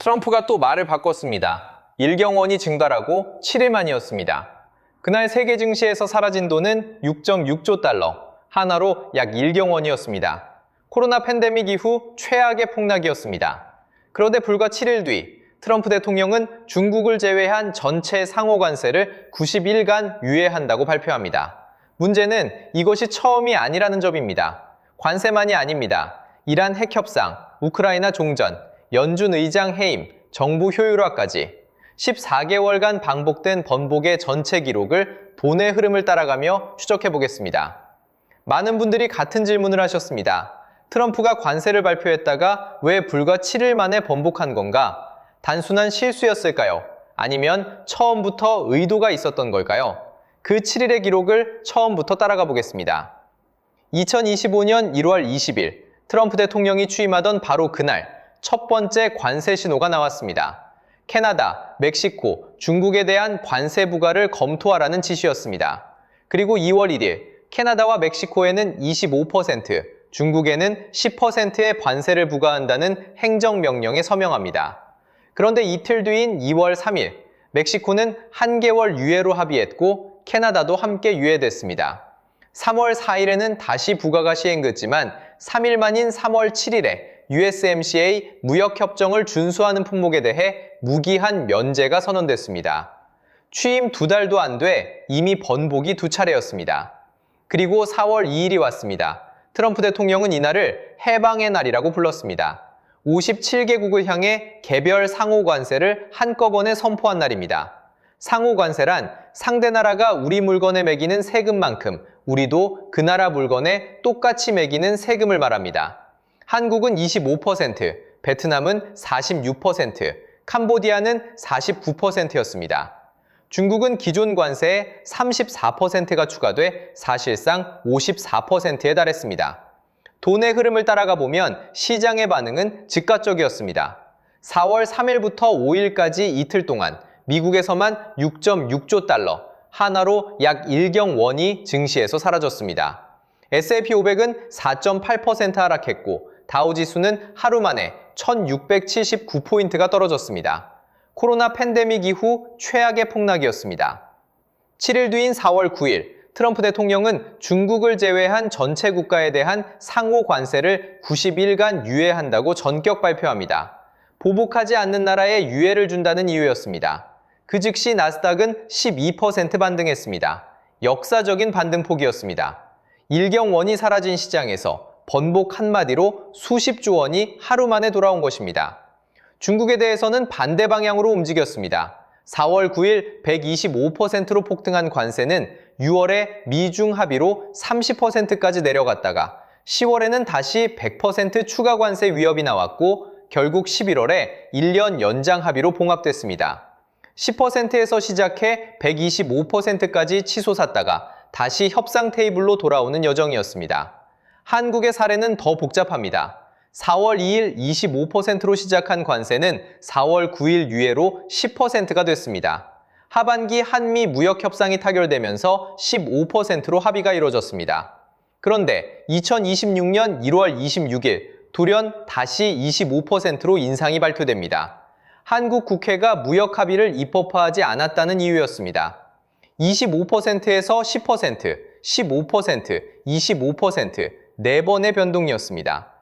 트럼프가 또 말을 바꿨습니다. 일경원이 증발하고 7일 만이었습니다. 그날 세계 증시에서 사라진 돈은 6.6조 달러, 하나로 약 1경원이었습니다. 코로나 팬데믹 이후 최악의 폭락이었습니다. 그런데 불과 7일 뒤 트럼프 대통령은 중국을 제외한 전체 상호 관세를 90일간 유예한다고 발표합니다. 문제는 이것이 처음이 아니라는 점입니다. 관세만이 아닙니다. 이란 핵 협상, 우크라이나 종전, 연준 의장 해임, 정부 효율화까지 14개월간 반복된 번복의 전체 기록을 돈의 흐름을 따라가며 추적해 보겠습니다. 많은 분들이 같은 질문을 하셨습니다. 트럼프가 관세를 발표했다가 왜 불과 7일 만에 번복한 건가? 단순한 실수였을까요? 아니면 처음부터 의도가 있었던 걸까요? 그 7일의 기록을 처음부터 따라가 보겠습니다. 2025년 1월 20일 트럼프 대통령이 취임하던 바로 그날 첫 번째 관세 신호가 나왔습니다. 캐나다, 멕시코, 중국에 대한 관세 부과를 검토하라는 지시였습니다. 그리고 2월 1일 캐나다와 멕시코에는 25%, 중국에는 10%의 관세를 부과한다는 행정명령에 서명합니다. 그런데 이틀 뒤인 2월 3일, 멕시코는 한 개월 유예로 합의했고 캐나다도 함께 유예됐습니다. 3월 4일에는 다시 부과가 시행됐지만 3일 만인 3월 7일에 USMCA 무역협정을 준수하는 품목에 대해 무기한 면제가 선언됐습니다. 취임 2달도 안 돼 이미 번복이 2차례였습니다. 그리고 4월 2일이 왔습니다. 트럼프 대통령은 이날을 해방의 날이라고 불렀습니다. 57개국을 향해 개별 상호 관세를 한꺼번에 선포한 날입니다. 상호 관세란 상대 나라가 우리 물건에 매기는 세금만큼 우리도 그 나라 물건에 똑같이 매기는 세금을 말합니다. 한국은 25%, 베트남은 46%, 캄보디아는 49%였습니다. 중국은 기존 관세에 34%가 추가돼 사실상 54%에 달했습니다. 돈의 흐름을 따라가 보면 시장의 반응은 즉각적이었습니다. 4월 3일부터 5일까지 이틀 동안 미국에서만 6.6조 달러, 하나로 약 1경원이 증시에서 사라졌습니다. S&P 500은 4.8% 하락했고 다우지수는 하루 만에 1679포인트가 떨어졌습니다. 코로나 팬데믹 이후 최악의 폭락이었습니다. 7일 뒤인 4월 9일, 트럼프 대통령은 중국을 제외한 전체 국가에 대한 상호 관세를 90일간 유예한다고 전격 발표합니다. 보복하지 않는 나라에 유예를 준다는 이유였습니다. 그 즉시 나스닥은 12% 반등했습니다. 역사적인 반등폭이었습니다. 일경원이 사라진 시장에서 번복 한마디로 수십조 원이 하루 만에 돌아온 것입니다. 중국에 대해서는 반대 방향으로 움직였습니다. 4월 9일 125%로 폭등한 관세는 6월에 미중 합의로 30%까지 내려갔다가 10월에는 다시 100% 추가 관세 위협이 나왔고 결국 11월에 1년 연장 합의로 봉합됐습니다. 10%에서 시작해 125%까지 치솟았다가 다시 협상 테이블로 돌아오는 여정이었습니다. 한국의 사례는 더 복잡합니다. 4월 2일 25%로 시작한 관세는 4월 9일 유예로 10%가 됐습니다. 하반기 한미 무역 협상이 타결되면서 15%로 합의가 이루어졌습니다. 그런데 2026년 1월 26일 돌연 다시 25%로 인상이 발표됩니다. 한국 국회가 무역 합의를 입법화하지 않았다는 이유였습니다. 25%에서 10%, 15%, 25%, 4번의 변동이었습니다.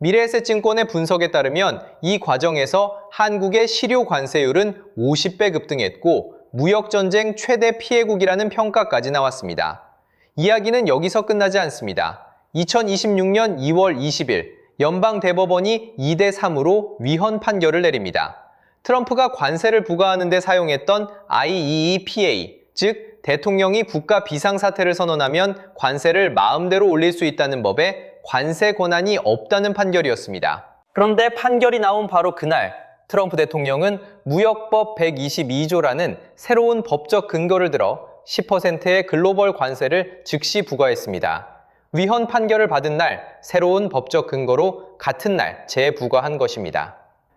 미래에셋증권의 분석에 따르면 이 과정에서 한국의 실효 관세율은 50배 급등했고 무역전쟁 최대 피해국이라는 평가까지 나왔습니다. 이야기는 여기서 끝나지 않습니다. 2026년 2월 20일 연방대법원이 2대3으로 위헌 판결을 내립니다. 트럼프가 관세를 부과하는 데 사용했던 IEEPA, 즉 대통령이 국가 비상사태를 선언하면 관세를 마음대로 올릴 수 있다는 법에 관세 권한이 없다는 판결이었습니다. 그런데 판결이 나온 바로 그날 트럼프 대통령은 무역법 122조라는 새로운 법적 근거를 들어 10%의 글로벌 관세를 즉시 부과했습니다. 위헌 판결을 받은 날 새로운 법적 근거로 같은 날 재부과한 것입니다.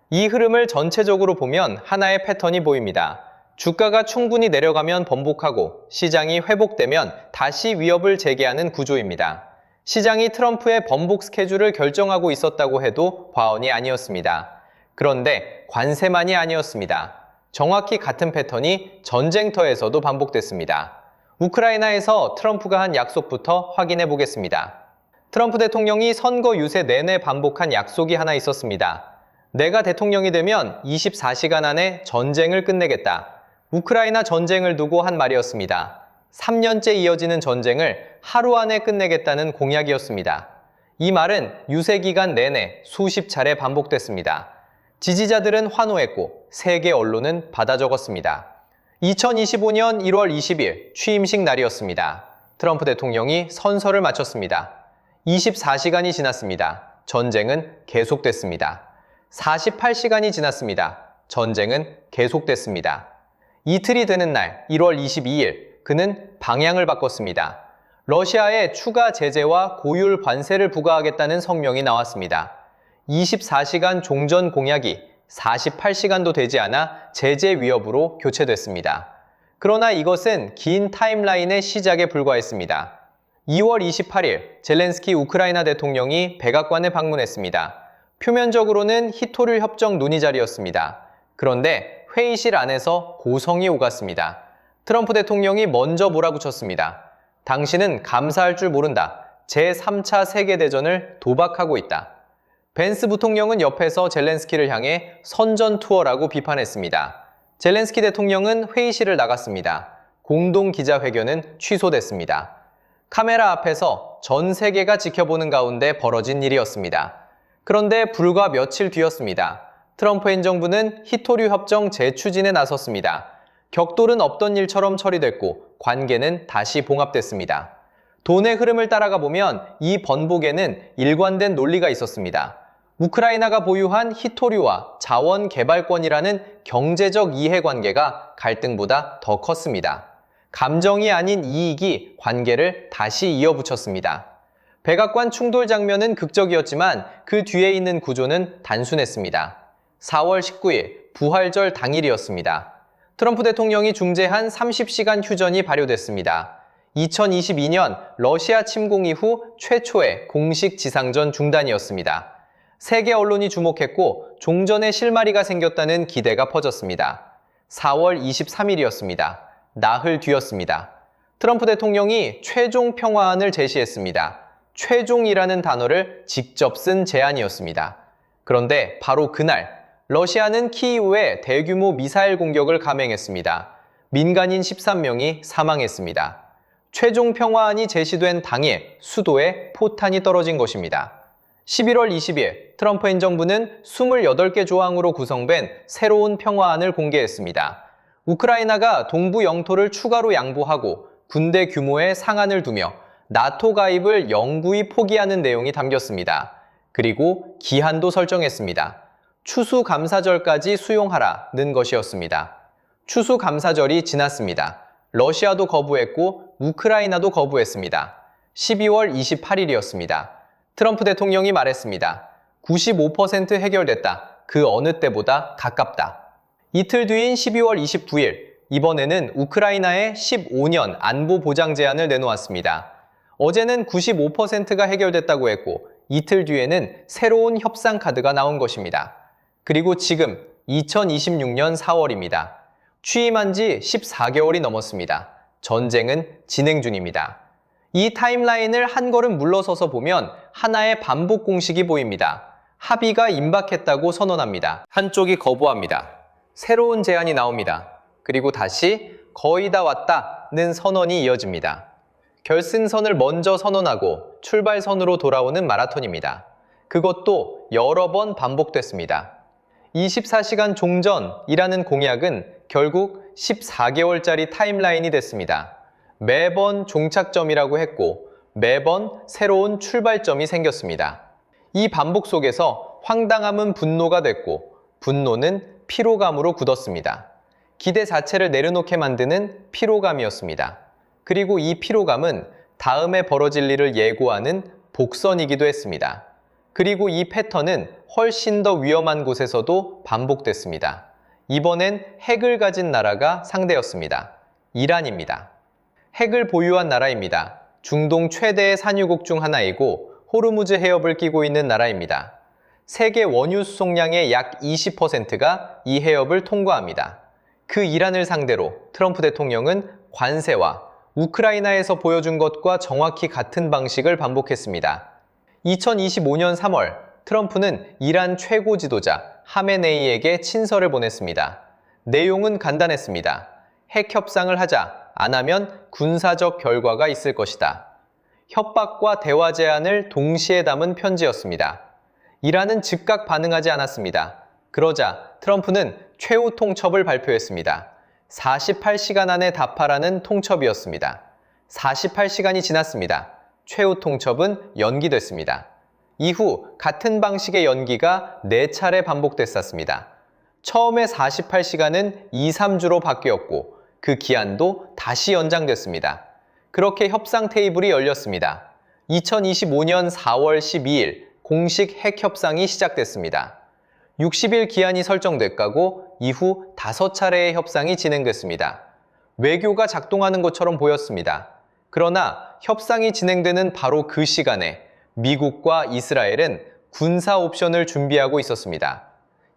이 흐름을 전체적으로 보면 하나의 패턴이 보입니다. 주가가 충분히 내려가면 번복하고 시장이 회복되면 다시 위협을 제기하는 구조입니다. 시장이 트럼프의 번복 스케줄을 결정하고 있었다고 해도 과언이 아니었습니다. 그런데 관세만이 아니었습니다. 정확히 같은 패턴이 전쟁터에서도 반복됐습니다. 우크라이나에서 트럼프가 한 약속부터 확인해 보겠습니다. 트럼프 대통령이 선거 유세 내내 반복한 약속이 하나 있었습니다. 내가 대통령이 되면 24시간 안에 전쟁을 끝내겠다. 우크라이나 전쟁을 두고 한 말이었습니다. 3년째 이어지는 전쟁을 하루 안에 끝내겠다는 공약이었습니다. 이 말은 유세 기간 내내 수십 차례 반복됐습니다. 지지자들은 환호했고 세계 언론은 받아 적었습니다. 2025년 1월 20일 취임식 날이었습니다. 트럼프 대통령이 선서를 마쳤습니다. 24시간이 지났습니다. 전쟁은 계속됐습니다. 48시간이 지났습니다. 전쟁은 계속됐습니다. 이틀이 되는 날 1월 22일 그는 방향을 바꿨습니다. 러시아에 추가 제재와 고율 관세를 부과하겠다는 성명이 나왔습니다. 24시간 종전 공약이 48시간도 되지 않아 제재 위협으로 교체됐습니다. 그러나 이것은 긴 타임라인의 시작에 불과했습니다. 2월 28일 젤렌스키 우크라이나 대통령이 백악관에 방문했습니다. 표면적으로는 히토류 협정 논의 자리였습니다. 그런데 회의실 안에서 고성이 오갔습니다. 트럼프 대통령이 먼저 몰아붙였습니다. 당신은 감사할 줄 모른다. 제3차 세계대전을 도박하고 있다. 벤스 부통령은 옆에서 젤렌스키를 향해 선전 투어라고 비판했습니다. 젤렌스키 대통령은 회의실을 나갔습니다. 공동 기자회견은 취소됐습니다. 카메라 앞에서 전 세계가 지켜보는 가운데 벌어진 일이었습니다. 그런데 불과 며칠 뒤였습니다. 트럼프 행정부는 히토류 협정 재추진에 나섰습니다. 격돌은 없던 일처럼 처리됐고 관계는 다시 봉합됐습니다. 돈의 흐름을 따라가 보면 이 번복에는 일관된 논리가 있었습니다. 우크라이나가 보유한 히토류와 자원 개발권이라는 경제적 이해관계가 갈등보다 더 컸습니다. 감정이 아닌 이익이 관계를 다시 이어붙였습니다. 백악관 충돌 장면은 극적이었지만 그 뒤에 있는 구조는 단순했습니다. 4월 19일 부활절 당일이었습니다. 트럼프 대통령이 중재한 30시간 휴전이 발효됐습니다. 2022년 러시아 침공 이후 최초의 공식 지상전 중단이었습니다. 세계 언론이 주목했고 종전의 실마리가 생겼다는 기대가 퍼졌습니다. 4월 23일이었습니다. 나흘 뒤였습니다. 트럼프 대통령이 최종 평화안을 제시했습니다. 최종이라는 단어를 직접 쓴 제안이었습니다. 그런데 바로 그날 러시아는 키이우에 대규모 미사일 공격을 감행했습니다. 민간인 13명이 사망했습니다. 최종 평화안이 제시된 당일 수도에 포탄이 떨어진 것입니다. 11월 20일 트럼프 행정부는 28개 조항으로 구성된 새로운 평화안을 공개했습니다. 우크라이나가 동부 영토를 추가로 양보하고 군대 규모의 상한을 두며 나토 가입을 영구히 포기하는 내용이 담겼습니다. 그리고 기한도 설정했습니다. 추수감사절까지 수용하라는 것이었습니다. 추수감사절이 지났습니다. 러시아도 거부했고 우크라이나도 거부했습니다. 12월 28일이었습니다. 트럼프 대통령이 말했습니다. 95% 해결됐다. 그 어느 때보다 가깝다. 이틀 뒤인 12월 29일, 이번에는 우크라이나의 15년 안보 보장 제안을 내놓았습니다. 어제는 95%가 해결됐다고 했고 이틀 뒤에는 새로운 협상 카드가 나온 것입니다. 그리고 지금 2026년 4월입니다. 취임한 지 14개월이 넘었습니다. 전쟁은 진행 중입니다. 이 타임라인을 한 걸음 물러서서 보면 하나의 반복 공식이 보입니다. 합의가 임박했다고 선언합니다. 한쪽이 거부합니다. 새로운 제안이 나옵니다. 그리고 다시 거의 다 왔다는 선언이 이어집니다. 결승선을 먼저 선언하고 출발선으로 돌아오는 마라톤입니다. 그것도 여러 번 반복됐습니다. 24시간 종전이라는 공약은 결국 14개월짜리 타임라인이 됐습니다. 매번 종착점이라고 했고 매번 새로운 출발점이 생겼습니다. 이 반복 속에서 황당함은 분노가 됐고 분노는 피로감으로 굳었습니다. 기대 자체를 내려놓게 만드는 피로감이었습니다. 그리고 이 피로감은 다음에 벌어질 일을 예고하는 복선이기도 했습니다. 그리고 이 패턴은 훨씬 더 위험한 곳에서도 반복됐습니다. 이번엔 핵을 가진 나라가 상대였습니다. 이란입니다. 핵을 보유한 나라입니다. 중동 최대의 산유국 중 하나이고 호르무즈 해협을 끼고 있는 나라입니다. 세계 원유 수송량의 약 20%가 이 해협을 통과합니다. 그 이란을 상대로 트럼프 대통령은 관세와 우크라이나에서 보여준 것과 정확히 같은 방식을 반복했습니다. 2025년 3월 트럼프는 이란 최고 지도자 하메네이에게 친서를 보냈습니다. 내용은 간단했습니다. 핵 협상을 하자, 안 하면 군사적 결과가 있을 것이다. 협박과 대화 제안을 동시에 담은 편지였습니다. 이란은 즉각 반응하지 않았습니다. 그러자 트럼프는 최후 통첩을 발표했습니다. 48시간 안에 답하라는 통첩이었습니다. 48시간이 지났습니다. 최후 통첩은 연기됐습니다. 이후 같은 방식의 연기가 4차례 반복됐었습니다. 처음에 48시간은 2, 3주로 바뀌었고 그 기한도 다시 연장됐습니다. 그렇게 협상 테이블이 열렸습니다. 2025년 4월 12일 공식 핵 협상이 시작됐습니다. 60일 기한이 설정됐고 이후 5차례의 협상이 진행됐습니다. 외교가 작동하는 것처럼 보였습니다. 그러나 협상이 진행되는 바로 그 시간에 미국과 이스라엘은 군사 옵션을 준비하고 있었습니다.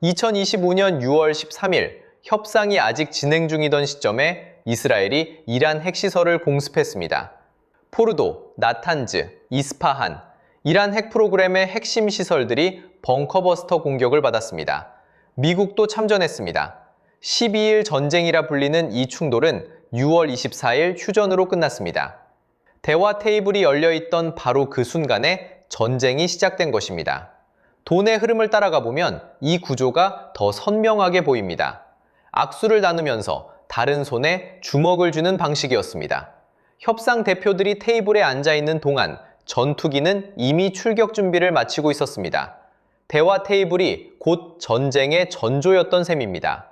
2025년 6월 13일 협상이 아직 진행 중이던 시점에 이스라엘이 이란 핵시설을 공습했습니다. 포르도, 나탄즈, 이스파한, 이란 핵 프로그램의 핵심 시설들이 벙커버스터 공격을 받았습니다. 미국도 참전했습니다. 12일 전쟁이라 불리는 이 충돌은 6월 24일 휴전으로 끝났습니다. 대화 테이블이 열려있던 바로 그 순간에 전쟁이 시작된 것입니다. 돈의 흐름을 따라가 보면 이 구조가 더 선명하게 보입니다. 악수를 나누면서 다른 손에 주먹을 주는 방식이었습니다. 협상 대표들이 테이블에 앉아 있는 동안 전투기는 이미 출격 준비를 마치고 있었습니다. 대화 테이블이 곧 전쟁의 전조였던 셈입니다.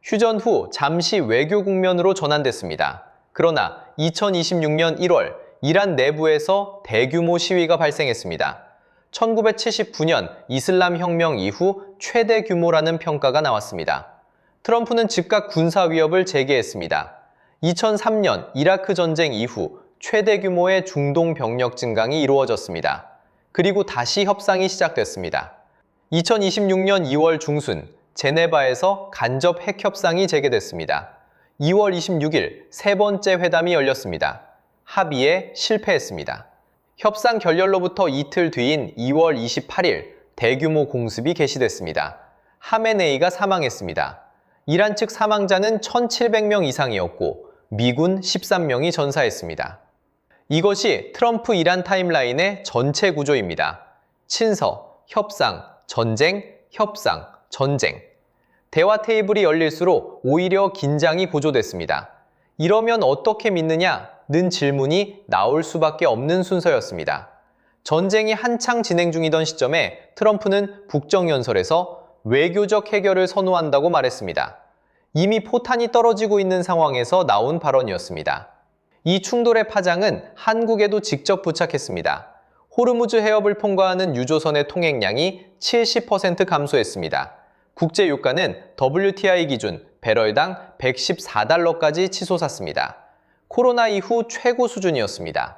휴전 후 잠시 외교 국면으로 전환됐습니다. 그러나 2026년 1월 이란 내부에서 대규모 시위가 발생했습니다. 1979년 이슬람 혁명 이후 최대 규모라는 평가가 나왔습니다. 트럼프는 즉각 군사 위협을 제기했습니다. 2003년 이라크 전쟁 이후 최대 규모의 중동 병력 증강이 이루어졌습니다. 그리고 다시 협상이 시작됐습니다. 2026년 2월 중순 제네바에서 간접 핵 협상이 재개됐습니다. 2월 26일 세 번째 회담이 열렸습니다. 합의에 실패했습니다. 협상 결렬로부터 이틀 뒤인 2월 28일 대규모 공습이 개시됐습니다. 하메네이가 사망했습니다. 이란 측 사망자는 1,700명 이상이었고 미군 13명이 전사했습니다. 이것이 트럼프 이란 타임라인의 전체 구조입니다. 친서, 협상, 전쟁, 협상, 전쟁. 대화 테이블이 열릴수록 오히려 긴장이 고조됐습니다. 이러면 어떻게 믿느냐는 질문이 나올 수밖에 없는 순서였습니다. 전쟁이 한창 진행 중이던 시점에 트럼프는 국정연설에서 외교적 해결을 선호한다고 말했습니다. 이미 포탄이 떨어지고 있는 상황에서 나온 발언이었습니다. 이 충돌의 파장은 한국에도 직접 부착했습니다. 호르무즈 해협을 통과하는 유조선의 통행량이 70% 감소했습니다. 국제 유가는 WTI 기준 배럴당 114달러까지 치솟았습니다. 코로나 이후 최고 수준이었습니다.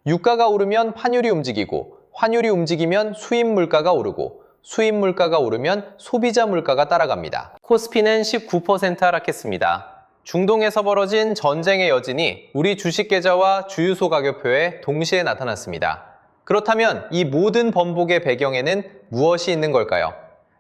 유가가 오르면 환율이 움직이고, 환율이 움직이면 수입 물가가 오르고, 수입 물가가 오르면 소비자 물가가 따라갑니다. 코스피는 19% 하락했습니다. 중동에서 벌어진 전쟁의 여진이 우리 주식 계좌와 주유소 가격표에 동시에 나타났습니다. 그렇다면 이 모든 번복의 배경에는 무엇이 있는 걸까요?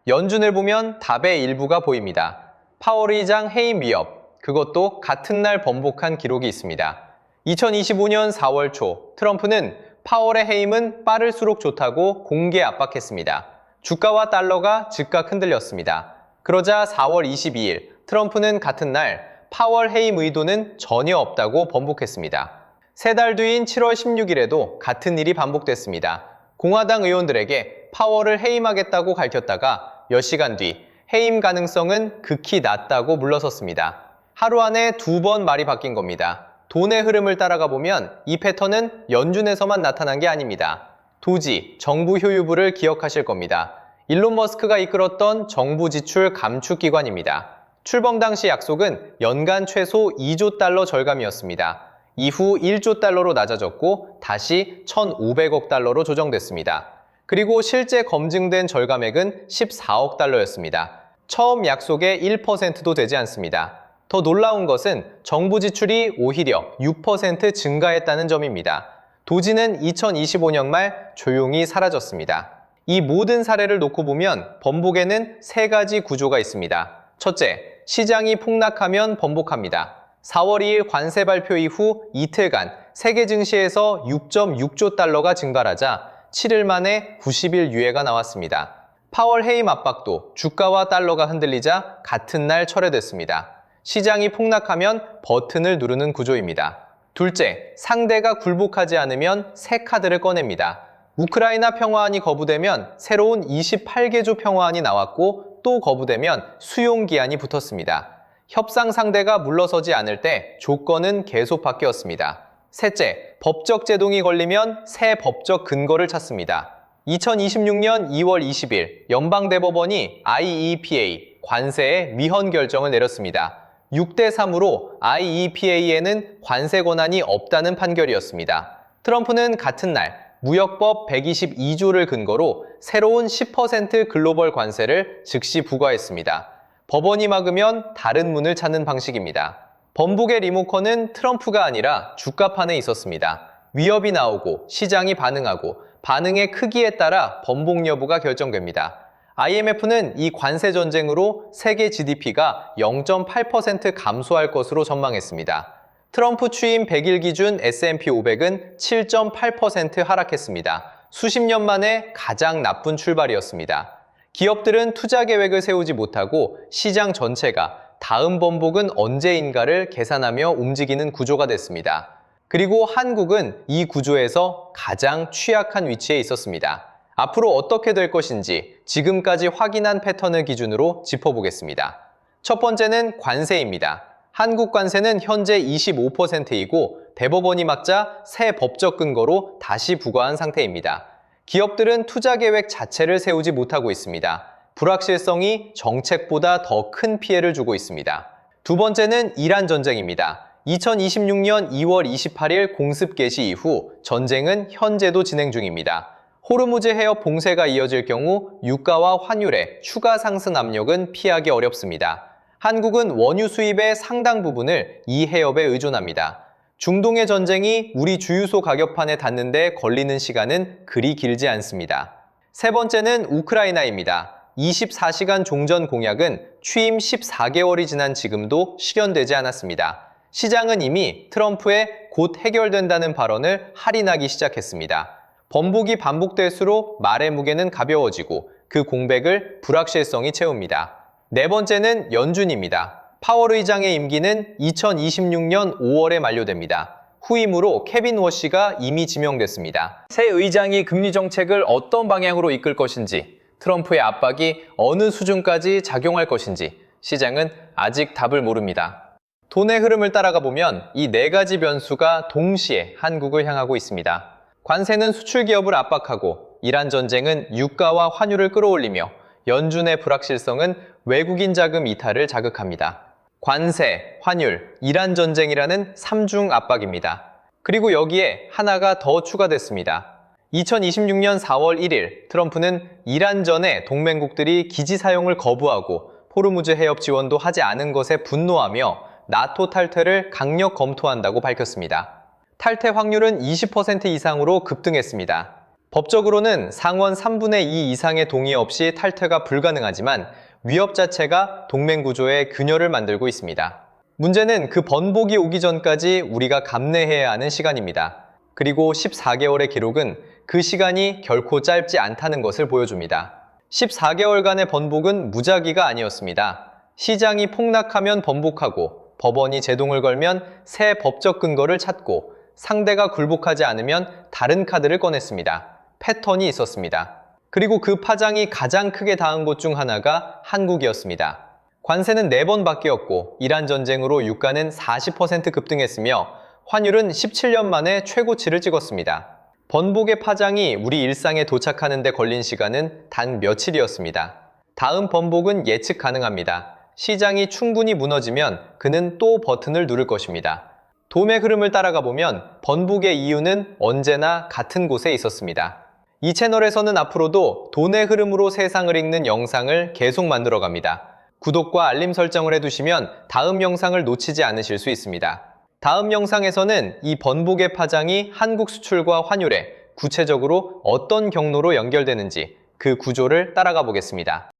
연준을 보면 답의 일부가 보입니다. 파월 의장 해임 위협, 그것도 같은 날 번복한 기록이 있습니다. 2025년 4월 초 트럼프는 파월의 해임은 빠를수록 좋다고 공개 압박했습니다. 주가와 달러가 즉각 흔들렸습니다. 그러자 4월 22일 트럼프는 같은 날 파월 해임 의도는 전혀 없다고 번복했습니다. 3달 뒤인 7월 16일에도 같은 일이 반복됐습니다. 공화당 의원들에게 파월을 해임하겠다고 밝혔다가 몇 시간 뒤 해임 가능성은 극히 낮다고 물러섰습니다. 하루 안에 2번 말이 바뀐 겁니다. 돈의 흐름을 따라가 보면 이 패턴은 연준에서만 나타난 게 아닙니다. 도지, 정부 효유부를 기억하실 겁니다. 일론 머스크가 이끌었던 정부 지출 감축 기관입니다. 출범 당시 약속은 연간 최소 2조 달러 절감이었습니다. 이후 1조 달러로 낮아졌고 다시 1,500억 달러로 조정됐습니다. 그리고 실제 검증된 절감액은 14억 달러였습니다. 처음 약속의 1%도 되지 않습니다. 더 놀라운 것은 정부 지출이 오히려 6% 증가했다는 점입니다. 도지는 2025년 말 조용히 사라졌습니다. 이 모든 사례를 놓고 보면 번복에는 세 가지 구조가 있습니다. 첫째, 시장이 폭락하면 번복합니다. 4월 2일 관세 발표 이후 이틀간 세계 증시에서 6.6조 달러가 증발하자 7일 만에 90일 유예가 나왔습니다. 파월 해임 압박도 주가와 달러가 흔들리자 같은 날 철회됐습니다. 시장이 폭락하면 버튼을 누르는 구조입니다. 둘째, 상대가 굴복하지 않으면 새 카드를 꺼냅니다. 우크라이나 평화안이 거부되면 새로운 28개조 평화안이 나왔고 또 거부되면 수용기한이 붙었습니다. 협상 상대가 물러서지 않을 때 조건은 계속 바뀌었습니다. 셋째, 법적 제동이 걸리면 새 법적 근거를 찾습니다. 2026년 2월 20일 연방대법원이 IEEPA 관세의 위헌 결정을 내렸습니다. 6대 3으로 IEEPA에는 관세 권한이 없다는 판결이었습니다. 트럼프는 같은 날 무역법 122조를 근거로 새로운 10% 글로벌 관세를 즉시 부과했습니다. 법원이 막으면 다른 문을 찾는 방식입니다. 번복의 리모컨은 트럼프가 아니라 주가판에 있었습니다. 위협이 나오고 시장이 반응하고 반응의 크기에 따라 번복 여부가 결정됩니다. IMF는 이 관세 전쟁으로 세계 GDP가 0.8% 감소할 것으로 전망했습니다. 트럼프 취임 100일 기준 S&P 500은 7.8% 하락했습니다. 수십 년 만에 가장 나쁜 출발이었습니다. 기업들은 투자 계획을 세우지 못하고 시장 전체가 다음 번복은 언제인가를 계산하며 움직이는 구조가 됐습니다. 그리고 한국은 이 구조에서 가장 취약한 위치에 있었습니다. 앞으로 어떻게 될 것인지 지금까지 확인한 패턴을 기준으로 짚어보겠습니다. 첫 번째는 관세입니다. 한국 관세는 현재 25%이고 대법원이 막자 새 법적 근거로 다시 부과한 상태입니다. 기업들은 투자 계획 자체를 세우지 못하고 있습니다. 불확실성이 정책보다 더 큰 피해를 주고 있습니다. 두 번째는 이란 전쟁입니다. 2026년 2월 28일 공습 개시 이후 전쟁은 현재도 진행 중입니다. 호르무즈 해협 봉쇄가 이어질 경우 유가와 환율의 추가 상승 압력은 피하기 어렵습니다. 한국은 원유 수입의 상당 부분을 이 해협에 의존합니다. 중동의 전쟁이 우리 주유소 가격판에 닿는 데 걸리는 시간은 그리 길지 않습니다. 세 번째는 우크라이나입니다. 24시간 종전 공약은 취임 14개월이 지난 지금도 실현되지 않았습니다. 시장은 이미 트럼프의 곧 해결된다는 발언을 할인하기 시작했습니다. 번복이 반복될수록 말의 무게는 가벼워지고 그 공백을 불확실성이 채웁니다. 네 번째는 연준입니다. 파월 의장의 임기는 2026년 5월에 만료됩니다. 후임으로 케빈 워시가 이미 지명됐습니다. 새 의장이 금리 정책을 어떤 방향으로 이끌 것인지, 트럼프의 압박이 어느 수준까지 작용할 것인지 시장은 아직 답을 모릅니다. 돈의 흐름을 따라가 보면 이 네 가지 변수가 동시에 한국을 향하고 있습니다. 관세는 수출 기업을 압박하고 이란 전쟁은 유가와 환율을 끌어올리며 연준의 불확실성은 외국인 자금 이탈을 자극합니다. 관세, 환율, 이란 전쟁이라는 3중 압박입니다. 그리고 여기에 하나가 더 추가됐습니다. 2026년 4월 1일 트럼프는 이란전에 동맹국들이 기지 사용을 거부하고 호르무즈 해협 지원도 하지 않은 것에 분노하며 나토 탈퇴를 강력 검토한다고 밝혔습니다. 탈퇴 확률은 20% 이상으로 급등했습니다. 법적으로는 상원 3분의 2 이상의 동의 없이 탈퇴가 불가능하지만 위협 자체가 동맹 구조에 균열을 만들고 있습니다. 문제는 그 번복이 오기 전까지 우리가 감내해야 하는 시간입니다. 그리고 14개월의 기록은 그 시간이 결코 짧지 않다는 것을 보여줍니다. 14개월간의 번복은 무작위가 아니었습니다. 시장이 폭락하면 번복하고 법원이 제동을 걸면 새 법적 근거를 찾고 상대가 굴복하지 않으면 다른 카드를 꺼냈습니다. 패턴이 있었습니다. 그리고 그 파장이 가장 크게 닿은 곳 중 하나가 한국이었습니다. 관세는 4번 바뀌었고 이란 전쟁으로 유가는 40% 급등했으며 환율은 17년 만에 최고치를 찍었습니다. 번복의 파장이 우리 일상에 도착하는 데 걸린 시간은 단 며칠이었습니다. 다음 번복은 예측 가능합니다. 시장이 충분히 무너지면 그는 또 버튼을 누를 것입니다. 돈의 흐름을 따라가 보면 번복의 이유는 언제나 같은 곳에 있었습니다. 이 채널에서는 앞으로도 돈의 흐름으로 세상을 읽는 영상을 계속 만들어 갑니다. 구독과 알림 설정을 해두시면 다음 영상을 놓치지 않으실 수 있습니다. 다음 영상에서는 이 번복의 파장이 한국 수출과 환율에 구체적으로 어떤 경로로 연결되는지 그 구조를 따라가 보겠습니다.